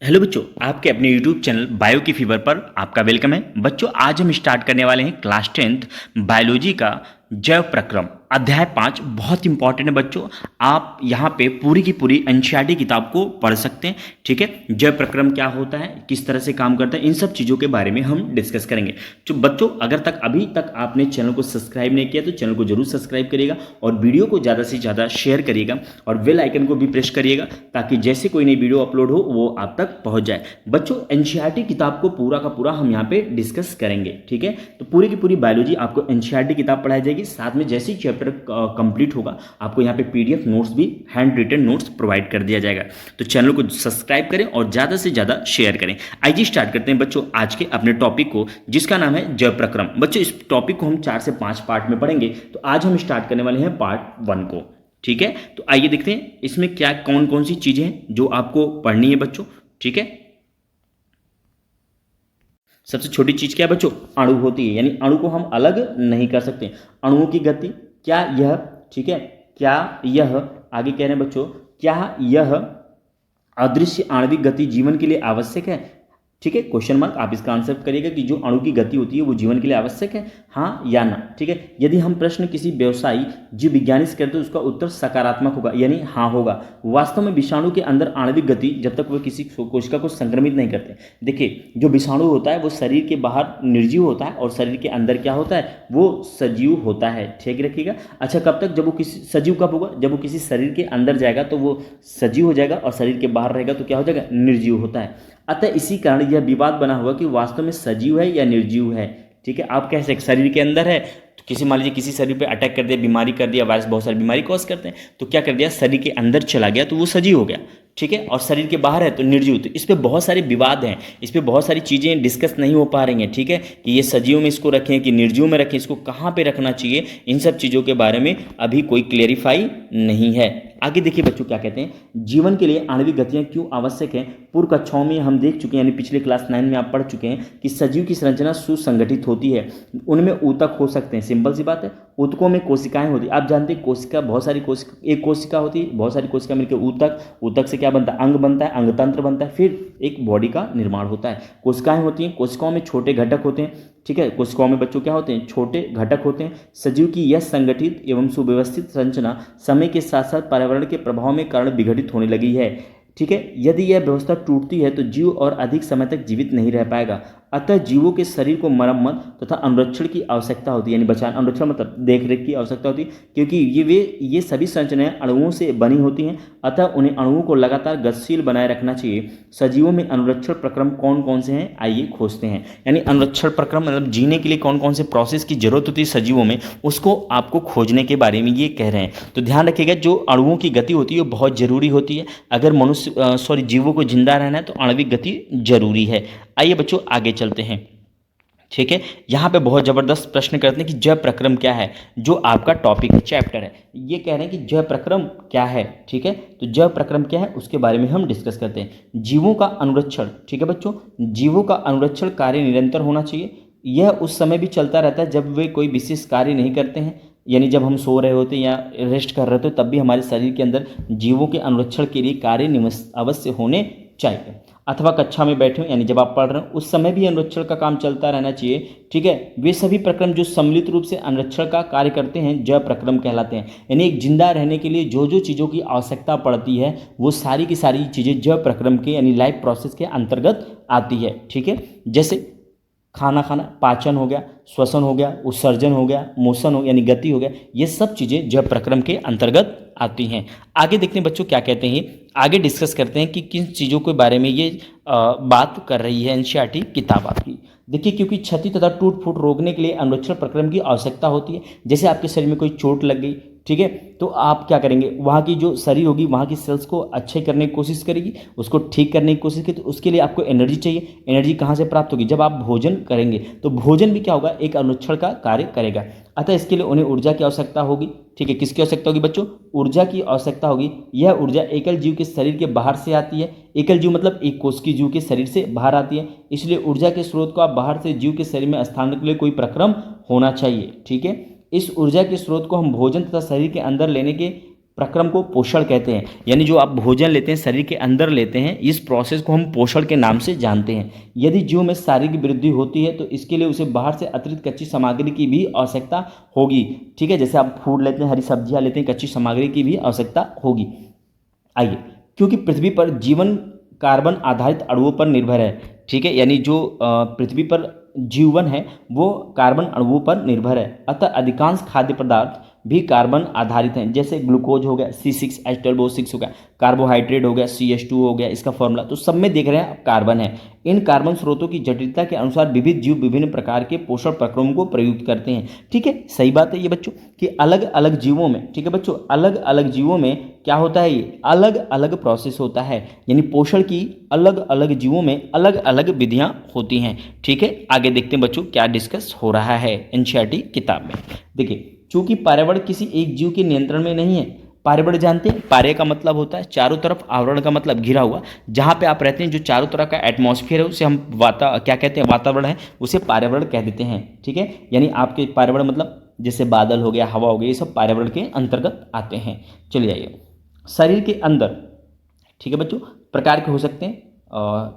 Hello बच्चों, आपके अपने YouTube चैनल बायो की फीवर पर आपका वेलकम है। बच्चों, आज हम स्टार्ट करने वाले हैं क्लास 10th बायोलॉजी का जैव प्रक्रम अध्याय 5। बहुत इंपॉर्टेंट है बच्चों। आप यहाँ पे पूरी की पूरी एनसीईआरटी किताब को पढ़ सकते हैं। ठीक है, जैव प्रक्रम क्या होता है, किस तरह से काम करता है, इन सब चीज़ों के बारे में हम डिस्कस करेंगे। तो बच्चों, अगर तक अभी तक आपने चैनल को सब्सक्राइब नहीं किया तो चैनल को जरूर सब्सक्राइब करिएगा और वीडियो को ज़्यादा से ज़्यादा शेयर करिएगा और बेल आइकन को भी प्रेस करिएगा ताकि जैसे कोई नई वीडियो अपलोड हो वो आप तक पहुंच जाए। बच्चों, एनसीईआरटी किताब को पूरा का पूरा हम यहाँ पे डिस्कस करेंगे। ठीक है, तो पूरी की पूरी बायोलॉजी आपको एनसीईआरटी किताब पढ़ाई जाएगी। साथ में जैसे ही चैप्टर कंप्लीट होगा आपको यहाँ पे पीडीएफ नोट्स भी, हैंड रिटन नोट्स प्रोवाइड कर दिया जाएगा। तो चैनल को सब्सक्राइब करें और ज़्यादा से ज़्यादा शेयर करें। आइए स्टार्ट करते हैं बच्चों आज के अपने टॉपिक को, जिसका नाम है जैव प्रक्रम। बच्चों, इस टॉपिक को हम 4 से 5 पार्ट में पढ़ेंगे। तो आज हम स्टार्ट करने वाले हैं पार्ट 1 को। ठीक है, तो आइए देखते हैं इसमें क्या कौन कौन सी चीज़ें हैं जो आपको पढ़नी है बच्चों। ठीक है, सबसे छोटी चीज क्या है बच्चों, अणु होती है, यानी अणु को हम अलग नहीं कर सकते। अणुओं की गति क्या यह, ठीक है, क्या यह, आगे कह रहे हैं बच्चों, क्या यह अदृश्य आणविक गति जीवन के लिए आवश्यक है? ठीक है, क्वेश्चन मार्क। आप इसका आंसर करिएगा कि जो अणु की गति होती है वो जीवन के लिए आवश्यक है, हाँ या ना। ठीक है, यदि हम प्रश्न किसी व्यवसायी जीव विज्ञानी से करते हैं उसका उत्तर सकारात्मक होगा, यानी हाँ होगा। वास्तव में विषाणु के अंदर आणविक गति जब तक वो किसी कोशिका को संक्रमित नहीं करते। देखिए, जो विषाणु होता है वो शरीर के बाहर निर्जीव होता है और शरीर के अंदर क्या होता है, वो सजीव होता है। ठीक रखिएगा। अच्छा, कब तक, जब वो किसी सजीव कब होगा, जब वो किसी शरीर के अंदर जाएगा तो वो सजीव हो जाएगा और शरीर के बाहर रहेगा तो क्या हो जाएगा, निर्जीव होता है। अतः इसी कारण यह विवाद बना हुआ कि वास्तव में सजीव है या निर्जीव है। ठीक है, आप कह सकते शरीर के अंदर है तो किसी, मान लीजिए किसी शरीर पे अटैक कर दिया, बीमारी कर दिया, वायरस बहुत सारी बीमारी कॉज करते हैं, तो क्या कर दिया, शरीर के अंदर चला गया तो वो सजीव हो गया। ठीक है, और शरीर के बाहर है तो निर्जीव। तो इस पे बहुत सारे विवाद हैं, इस पे बहुत सारी चीज़ें डिस्कस नहीं हो पा रही हैं। ठीक है, कि ये सजीव में इसको रखें कि निर्जीव में रखें, इसको कहाँ पे रखना चाहिए, इन सब चीज़ों के बारे में अभी कोई क्लेरिफाई नहीं है। आगे देखिए बच्चों क्या कहते हैं, जीवन के लिए आणविक गतियां क्यों आवश्यक हैं। पूर्व कक्षाओं में हम देख चुके हैं, यानी पिछले क्लास 9 में आप पढ़ चुके हैं कि सजीव की संरचना सुसंगठित होती है। उनमें ऊतक हो सकते हैं, सिंपल सी बात है। ऊतकों में कोशिकाएं होती है, आप जानते हैं कोशिका बहुत सारी कोशिका, एक कोशिका होती है, बहुत सारी कोशिका मिलकर ऊतक, ऊतक से क्या बनता है, अंग बनता है, अंगतंत्र बनता है, फिर एक बॉडी का निर्माण होता है। कोशिकाएं होती हैं, कोशिकाओं में छोटे घटक होते हैं। ठीक है, कोशिकाओं में बच्चों क्या होते हैं, छोटे घटक होते हैं। सजीव की यह संगठित एवं सुव्यवस्थित संरचना समय के साथ साथ पर्यावरण के प्रभाव में कारण विघटित होने लगी है। ठीक है, यदि यह व्यवस्था टूटती है तो जीव और अधिक समय तक जीवित नहीं रह पाएगा। अतः जीवों के शरीर को मरम्मत तथा अनुरक्षण की आवश्यकता होती है, यानी बचान, अनुरक्षण मतलब देख रेख की आवश्यकता होती है, क्योंकि ये सभी संरचनाएं अणुओं से बनी होती हैं। अतः उन्हें अणुओं को लगातार गतिशील बनाए रखना चाहिए। सजीवों में अनुरक्षण प्रक्रम कौन कौन से हैं, आइए खोजते हैं। यानी अनुरक्षण प्रक्रम मतलब जीने के लिए कौन कौन से प्रोसेस की जरूरत होती है सजीवों में, उसको आपको खोजने के बारे में ये कह रहे हैं। तो ध्यान रखिएगा, जो अणुओं की गति होती है वो बहुत जरूरी होती है। अगर जीवों को जिंदा रहना है तो आणविक गति जरूरी है। आइए बच्चों आगे चलते हैं। ठीक है, यहाँ पे बहुत ज़बरदस्त प्रश्न करते हैं कि जैव प्रक्रम क्या है, जो आपका टॉपिक है, चैप्टर है। ये कह रहे हैं कि जैव प्रक्रम क्या है। ठीक है, तो जैव प्रक्रम क्या है उसके बारे में हम डिस्कस करते हैं। जीवों का अनुरक्षण, ठीक है बच्चों, जीवों का अनुरक्षण कार्य निरंतर होना चाहिए। यह उस समय भी चलता रहता है जब वे कोई विशेष कार्य नहीं करते हैं, यानी जब हम सो रहे होते हैं या रेस्ट कर रहे होते हैं तब भी हमारे शरीर के अंदर जीवों के अनुरक्षण के लिए कार्य अवश्य होने चाहिए। अथवा कक्षा में बैठे हो, यानी जब आप पढ़ रहे हो उस समय भी अनुरक्षण का काम चलता रहना चाहिए। ठीक है, वे सभी प्रक्रम जो सम्मिलित रूप से अनुरक्षण का कार्य करते हैं जैव प्रक्रम कहलाते हैं। यानी एक जिंदा रहने के लिए जो जो चीज़ों की आवश्यकता पड़ती है वो सारी की सारी चीज़ें जैव प्रक्रम के यानी लाइफ प्रोसेस के अंतर्गत आती है। ठीक है, जैसे खाना खाना, पाचन हो गया, श्वसन हो गया, उत्सर्जन हो गया, मोशन हो यानी गति हो गया, ये सब चीज़ें जैव प्रक्रम के अंतर्गत आती हैं। आगे देखते हैं बच्चों क्या कहते हैं, आगे डिस्कस करते हैं कि किन चीज़ों के बारे में ये बात कर रही है एनसीईआरटी किताब आपकी। देखिए, क्योंकि क्षति तथा टूट फूट रोकने के लिए अनुरक्षण प्रक्रम की आवश्यकता होती है। जैसे आपके शरीर में कोई चोट लग गई, ठीक है, तो आप क्या करेंगे, वहाँ की जो शरीर होगी वहाँ की सेल्स को अच्छे करने की कोशिश करेगी, उसको ठीक करने की कोशिश करेगी। तो उसके लिए आपको एनर्जी चाहिए। एनर्जी कहाँ से प्राप्त होगी, जब आप भोजन करेंगे तो भोजन भी क्या होगा, एक अनुरक्षण का कार्य करेगा। अतः इसके लिए उन्हें ऊर्जा की आवश्यकता होगी। ठीक है, किसकी आवश्यकता होगी बच्चों, ऊर्जा की आवश्यकता होगी। यह ऊर्जा एकल जीव के शरीर के बाहर से आती है। एकल जीव मतलब एक कोशिकीय जीव के शरीर से बाहर आती है। इसलिए ऊर्जा के स्रोत को आप बाहर से जीव के शरीर में स्थानांतरण के लिए कोई प्रक्रम होना चाहिए। ठीक है, इस ऊर्जा के स्रोत को हम भोजन तथा शरीर के अंदर लेने के प्रक्रम को पोषण कहते हैं। यानी जो आप भोजन लेते हैं शरीर के अंदर लेते हैं, इस प्रोसेस को हम पोषण के नाम से जानते हैं। यदि जीव में शारीरिक वृद्धि होती है तो इसके लिए उसे बाहर से अतिरिक्त कच्ची सामग्री की भी आवश्यकता होगी। ठीक है, जैसे आप फूड लेते हैं, हरी सब्जियां लेते हैं, कच्ची सामग्री की भी आवश्यकता होगी। आइए, क्योंकि पृथ्वी पर जीवन कार्बन आधारित अणुओं पर निर्भर है। ठीक है, यानी जो पृथ्वी पर जीवन है वो कार्बन अणुओं पर निर्भर है, अतः अधिकांश खाद्य पदार्थ भी कार्बन आधारित हैं। जैसे ग्लूकोज हो गया C6H12O6 हो गया, कार्बोहाइड्रेट हो गया CH2 हो गया, इसका फॉर्मूला तो सब में देख रहे हैं आप कार्बन है। इन कार्बन स्रोतों की जटिलता के अनुसार विविध जीव विभिन्न प्रकार के पोषण प्रक्रमों को प्रयुक्त करते हैं। ठीक है, सही बात है ये बच्चों कि अलग अलग जीवों में, ठीक है बच्चों, अलग अलग जीवों में क्या होता है, ये अलग अलग प्रोसेस होता है। यानी पोषण की अलग अलग जीवों में अलग अलग विधियां होती हैं। ठीक है, आगे देखते हैं बच्चों क्या डिस्कस हो रहा है एनसीईआरटी किताब में। देखिए, चूंकि पर्यावरण किसी एक जीव के नियंत्रण में नहीं है। पर्यावरण जानते हैं, पार्य का मतलब होता है चारों तरफ, आवरण का मतलब घिरा हुआ, जहां पे आप रहते हैं जो चारों तरफ का एटमॉस्फेयर है उसे हम क्या कहते हैं, वातावरण है, उसे पर्यावरण कह देते हैं। ठीक है, यानी आपके पर्यावरण मतलब जैसे बादल हो गया, हवा हो गई, ये सब पर्यावरण के अंतर्गत आते हैं। चलिए आइए, शरीर के अंदर, ठीक है बच्चों, प्रकार के हो सकते हैं।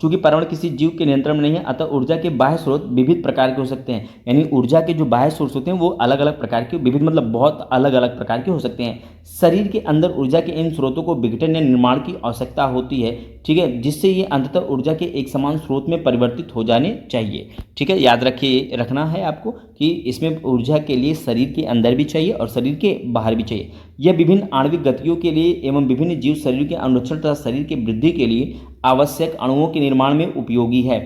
चूंकि पर्यावरण किसी जीव के नियंत्रण में नहीं है, अतः ऊर्जा के बाह्य स्रोत विविध प्रकार के हो सकते हैं। यानी ऊर्जा के जो बाह्य स्रोत होते हैं वो अलग अलग प्रकार के, विविध मतलब बहुत अलग अलग प्रकार के हो सकते हैं। शरीर के अंदर ऊर्जा के इन स्रोतों को विघटन या निर्माण की आवश्यकता होती है। ठीक है, जिससे ये अंततः ऊर्जा के एक समान स्रोत में परिवर्तित हो जाने चाहिए। ठीक है, याद रखिए, रखना है आपको कि इसमें ऊर्जा के लिए शरीर के अंदर भी चाहिए और शरीर के बाहर भी चाहिए। यह विभिन्न आणविक गतियों के लिए एवं विभिन्न जीव शरीर के अनुरक्षण तथा शरीर के वृद्धि के लिए आवश्यक अणुओं के निर्माण में उपयोगी है।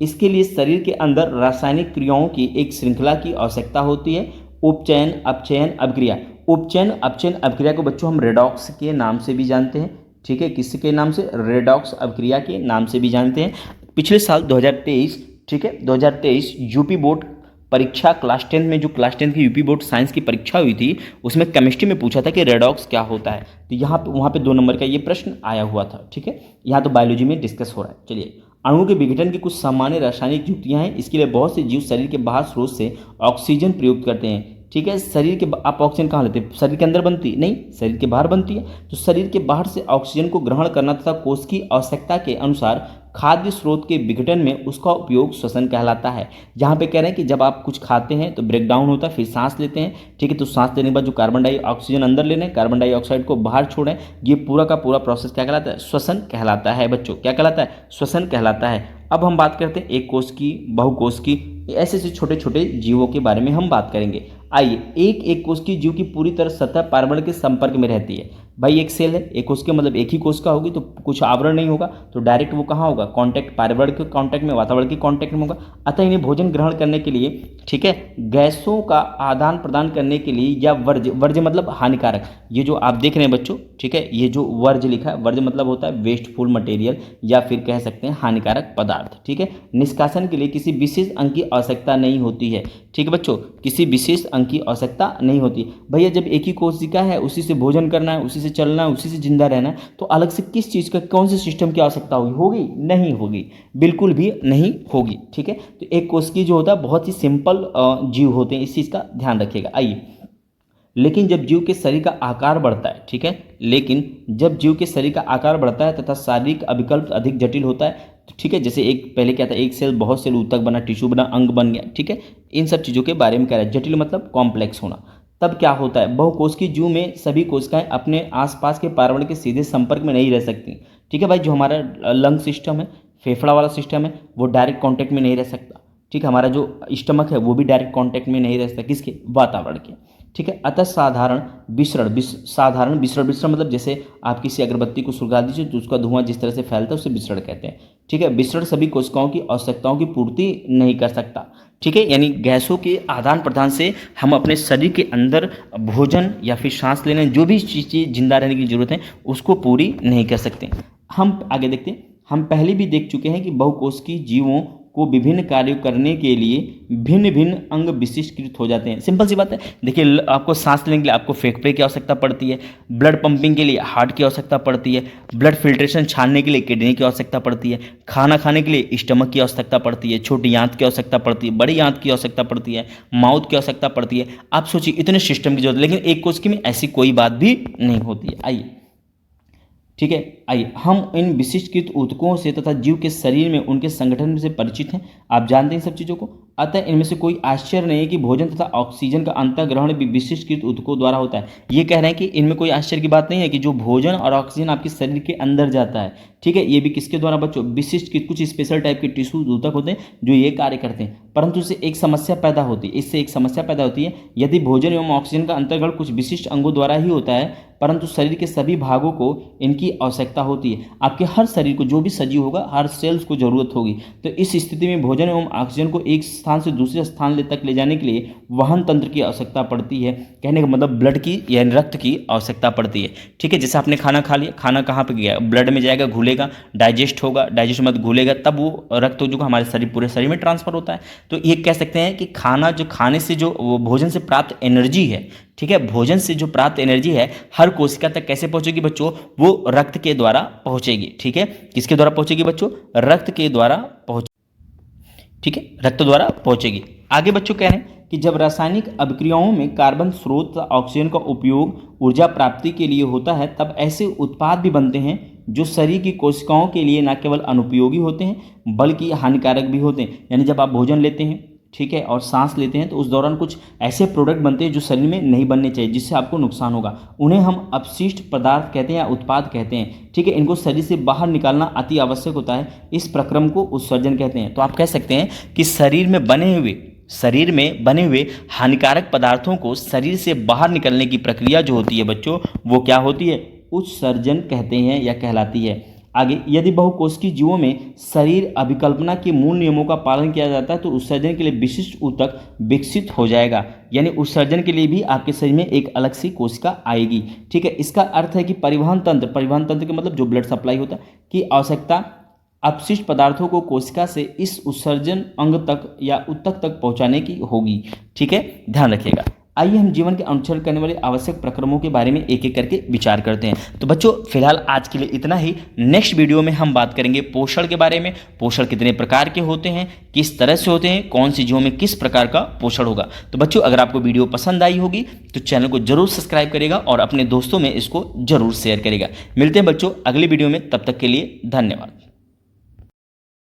इसके लिए शरीर के अंदर रासायनिक क्रियाओं की एक श्रृंखला की आवश्यकता होती है। उपचयन, अपचयन, अभिक्रिया। उपचयन, अपचयन, अभिक्रिया को बच्चों हम रेडॉक्स के नाम से भी जानते हैं। ठीक है, किसके नाम से, रेडॉक्स अभिक्रिया के नाम से भी जानते हैं। पिछले साल 2023, ठीक है 2023 यूपी बोर्ड परीक्षा क्लास 10 में, जो क्लास 10 की यूपी बोर्ड साइंस की परीक्षा हुई थी, उसमें केमिस्ट्री में पूछा था कि रेडॉक्स क्या होता है। तो यहाँ पे वहाँ पे 2 नंबर का ये प्रश्न आया हुआ था। ठीक है, यहाँ तो बायोलॉजी में डिस्कस हो रहा है। चलिए, अणुओं के विघटन की कुछ सामान्य रासायनिक युक्तियाँ हैं। इसके लिए बहुत से जीव शरीर के बाहर स्रोत से ऑक्सीजन प्रयुक्त करते हैं। ठीक है, शरीर के आप ऑक्सीजन कहाँ लेते हैं, शरीर के अंदर बनती नहीं, शरीर के बाहर बनती है। तो शरीर के बाहर से ऑक्सीजन को ग्रहण करना तथा कोष की आवश्यकता के अनुसार खाद्य स्रोत के विघटन में उसका उपयोग श्वसन कहलाता है। जहाँ पे कह रहे हैं कि जब आप कुछ खाते हैं तो ब्रेक डाउन होता है, फिर सांस लेते हैं। ठीक है, तो सांस लेने के बाद जो कार्बन डाइऑक्सीजन अंदर ले रहे हैं, कार्बन डाइऑक्साइड को बाहर छोड़ें, ये पूरा का पूरा प्रोसेस क्या कहलाता है, श्वसन कहलाता है बच्चों। क्या कहलाता है, श्वसन कहलाता है। अब हम बात करते हैं एक कोष की, बहुकोष की, ऐसे ऐसे छोटे छोटे जीवों के बारे में हम बात करेंगे। आइए, एक कोष की जीव की पूरी तरह सतह पर्यावरण के संपर्क में रहती है। भाई एक सेल है, एक कोष के मतलब एक ही कोष का होगी तो कुछ आवरण नहीं होगा, तो डायरेक्ट वो कहाँ होगा, कांटेक्ट, पर्यावरण के कांटेक्ट में, वातावरण के कांटेक्ट में होगा। अतः इन्हें भोजन ग्रहण करने के लिए, ठीक है, गैसों का आदान प्रदान करने के लिए या वर्ज्य, वर्ज्य मतलब हानिकारक, ये जो आप देख रहे हैं बच्चों, ठीक है, ये जो वर्ज्य लिखा है, वर्ज्य मतलब होता है वेस्टफुल मटेरियल या फिर कह सकते हैं हानिकारक पदार्थ। ठीक है, निष्कासन के लिए किसी विशेष अंग की आवश्यकता नहीं होती है। ठीक है बच्चों, किसी विशेष अंग की आवश्यकता नहीं होती। भैया जब एक ही कोशिका है, उसी से भोजन करना है, उसी से चलना है, उसी से जिंदा रहना है, तो अलग से किस चीज़ का, कौन से सिस्टम की आवश्यकता होगी? नहीं होगी, बिल्कुल भी नहीं होगी। ठीक है, तो एक कोशिकी जो होता है बहुत ही सिंपल जीव होते हैं, इस चीज़ का ध्यान रखिएगा। आइए, लेकिन जब जीव के शरीर का आकार बढ़ता है, ठीक है, लेकिन जब जीव के शरीर का आकार बढ़ता है तथा शारीरिक अभिकल्प अधिक जटिल होता है, ठीक है, जैसे एक पहले क्या था, एक सेल बहुत सेल ऊतक बना, टिश्यू बना, अंग बन गया। ठीक है, इन सब चीज़ों के बारे में कह रहा है, जटिल मतलब कॉम्प्लेक्स होना। तब क्या होता है, बहुकोशिकीय जीव में सभी कोशिकाएं अपने आसपास के पर्यावरण के सीधे संपर्क में नहीं रह सकती। ठीक है भाई, जो हमारा लंग सिस्टम है, फेफड़ा वाला सिस्टम है, वो डायरेक्ट कांटेक्ट में नहीं रह सकता। ठीक है, हमारा जो स्टमक है वो भी डायरेक्ट कांटेक्ट में नहीं रह सकता, किसके, वातावरण के। ठीक है, अतः साधारण विसरण मतलब जैसे आप किसी अगरबत्ती को सुलगा दीजिए तो उसका धुआं जिस तरह से फैलता है उसे विसरण कहते हैं। ठीक है, विसरण सभी कोशिकाओं की आवश्यकताओं की पूर्ति नहीं कर सकता। ठीक है, यानी गैसों के आदान प्रदान से हम अपने शरीर के अंदर भोजन या फिर सांस लेने, जो भी चीज़ जिंदा रहने की जरूरत है उसको पूरी नहीं कर सकते। हम आगे देखते हैं, हम पहले भी देख चुके हैं कि बहुकोशिकीय जीवों को विभिन्न कार्यों करने के लिए भिन्न भिन्न अंग विशिष्टकृत हो जाते हैं। सिंपल सी बात है। देखिए, आपको सांस लेने के लिए आपको फेफड़े की आवश्यकता पड़ती है, ब्लड पंपिंग के लिए हार्ट की आवश्यकता पड़ती है, ब्लड फिल्ट्रेशन छानने के लिए किडनी की आवश्यकता पड़ती है, खाना खाने के लिए स्टमक की आवश्यकता पड़ती है, छोटी आंत की आवश्यकता पड़ती है, बड़ी आंत की आवश्यकता पड़ती है, माउथ की आवश्यकता पड़ती है। आप सोचिए इतने सिस्टम की जरूरत, लेकिन एक कोशिका में ऐसी कोई बात भी नहीं होती है। आइए, ठीक है, आइए हम इन विशिष्टकृत ऊतकों से तथा जीव के शरीर में उनके संगठन से परिचित हैं। आप जानते हैं सब चीज़ों को। अतः इनमें से कोई आश्चर्य नहीं है कि भोजन तथा ऑक्सीजन का अंतःग्रहण भी विशिष्टकृत ऊतकों द्वारा होता है। ये कह रहे हैं कि इनमें कोई आश्चर्य की बात नहीं है कि जो भोजन और ऑक्सीजन आपके शरीर के अंदर जाता है, ठीक है, ये भी किसके द्वारा बच्चों? विशिष्टकृत कुछ स्पेशल टाइप के टिश्यू ऊतक होते हैं जो ये कार्य करते हैं। परंतु इससे एक समस्या पैदा होती है, यदि भोजन एवं ऑक्सीजन का अंतर्ग्रहण कुछ विशिष्ट अंगों द्वारा ही होता है, परंतु शरीर के सभी भागों को इनकी आवश्यकता होती है। आपके हर शरीर को, जो भी सजीव होगा, हर सेल्स को जरूरत होगी। तो इस स्थिति में भोजन एवं ऑक्सीजन को एक स्थान से दूसरे स्थान तक ले जाने के लिए वहन तंत्र की आवश्यकता पड़ती है। कहने का मतलब ब्लड की या रक्त की आवश्यकता पड़ती है। ठीक है, जैसे आपने खाना खा लिया, खाना कहाँ पे गया? ब्लड में जाएगा, घुलेगा, डाइजेस्ट होगा, डाइजेस्ट मत घुलेगा, तब वो रक्त जो हमारे शरीर पूरे शरीर में ट्रांसफर होता है। तो ये कह सकते हैं कि खाना जो खाने से जो वो भोजन से प्राप्त एनर्जी है, ठीक है, भोजन से जो प्राप्त एनर्जी है हर कोशिका तक कैसे पहुंचेगी बच्चों? वो रक्त के द्वारा पहुंचेगी। ठीक है, किसके द्वारा पहुंचेगी बच्चों? रक्त के द्वारा पहुंच, ठीक है, रक्त द्वारा पहुंचेगी। आगे बच्चों कह रहे हैं कि जब रासायनिक अभिक्रियाओं में कार्बन स्रोत ऑक्सीजन का उपयोग ऊर्जा प्राप्ति के लिए होता है, तब ऐसे उत्पाद भी बनते हैं जो शरीर की कोशिकाओं के लिए न केवल अनुपयोगी होते हैं बल्कि हानिकारक भी होते हैं। यानी जब आप भोजन लेते हैं, ठीक है, और सांस लेते हैं, तो उस दौरान कुछ ऐसे प्रोडक्ट बनते हैं जो शरीर में नहीं बनने चाहिए, जिससे आपको नुकसान होगा। उन्हें हम अपशिष्ट पदार्थ कहते हैं या उत्पाद कहते हैं। ठीक है, इनको शरीर से बाहर निकालना अति आवश्यक होता है। इस प्रक्रम को उत्सर्जन कहते हैं। तो आप कह सकते हैं कि शरीर में बने हुए हानिकारक पदार्थों को शरीर से बाहर निकलने की प्रक्रिया जो होती है बच्चों, वो क्या होती है? उत्सर्जन कहते हैं या कहलाती है। आगे, यदि बहुकोशिकीय जीवों में शरीर अभिकल्पना के मूल नियमों का पालन किया जाता है तो उत्सर्जन के लिए विशिष्ट ऊतक विकसित हो जाएगा। यानी उत्सर्जन के लिए भी आपके शरीर में एक अलग सी कोशिका आएगी। ठीक है, इसका अर्थ है कि परिवहन तंत्र के मतलब जो ब्लड सप्लाई होता है की आवश्यकता अपशिष्ट पदार्थों को कोशिका से इस उत्सर्जन अंग तक या ऊतक तक पहुंचाने की होगी। ठीक है, ध्यान रखिएगा। आइए हम जीवन के अनुसरण करने वाले आवश्यक प्रक्रमों के बारे में एक एक करके विचार करते हैं। तो बच्चों फिलहाल आज के लिए इतना ही। नेक्स्ट वीडियो में हम बात करेंगे पोषण के बारे में। पोषण कितने प्रकार के होते हैं, किस तरह से होते हैं, कौन सी जीवों में किस प्रकार का पोषण होगा। तो बच्चों अगर आपको वीडियो पसंद आई होगी तो चैनल को जरूर सब्सक्राइब करेगा और अपने दोस्तों में इसको जरूर शेयर करेगा। मिलते हैं बच्चों अगली वीडियो में, तब तक के लिए धन्यवाद।